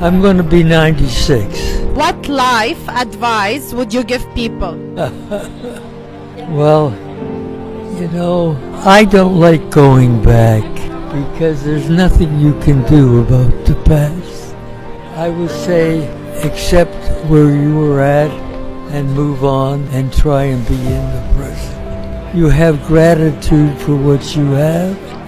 I'm going to be 96. What life advice would you give people? Well, I don't like going back because there's nothing you can do about the past. I would say accept where you were at and move on and try and be in the present. You have gratitude for what you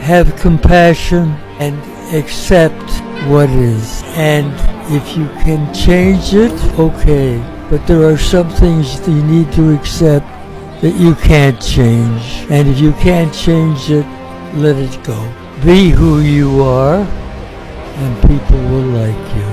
have compassion and accept what is. And if you can change it, okay. But there are some things that you need to accept that you can't change. And if you can't change it, let it go. Be who you are, and people will like you.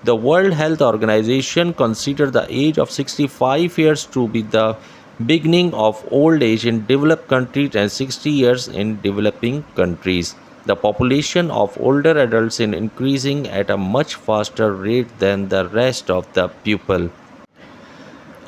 The World Health Organization consider the age of 65 years to be the beginning of old age in developed countries and 60 years in developing countries. The population of older adults is increasing at a much faster rate than the rest of the people.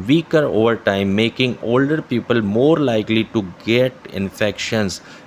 weaker over time making older people more likely to get infections۔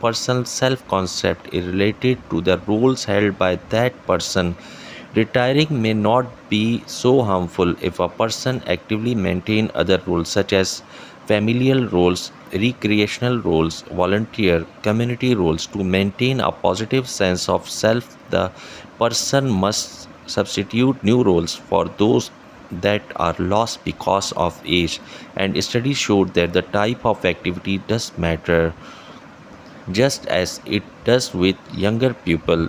person's self concept is related to the roles held by that person. Retiring may not be so harmful if a person actively maintain other roles such as familial roles, recreational roles, volunteer, community roles. To maintain a positive sense of self, the person must substitute new roles for those that are lost because of age. And studies showed that the type of activity does matter, just as it does with younger people.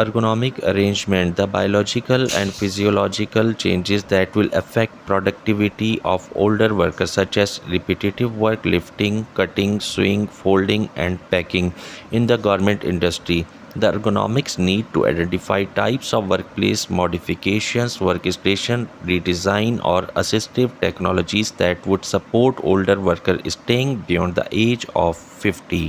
ergonomic arrangement, the biological and physiological changes that will affect productivity of older workers such as repetitive work, lifting, cutting, sewing, folding and packing in the garment industry. The ergonomics need to identify types of workplace modifications, workstation redesign or assistive technologies that would support older workers staying beyond the age of 50.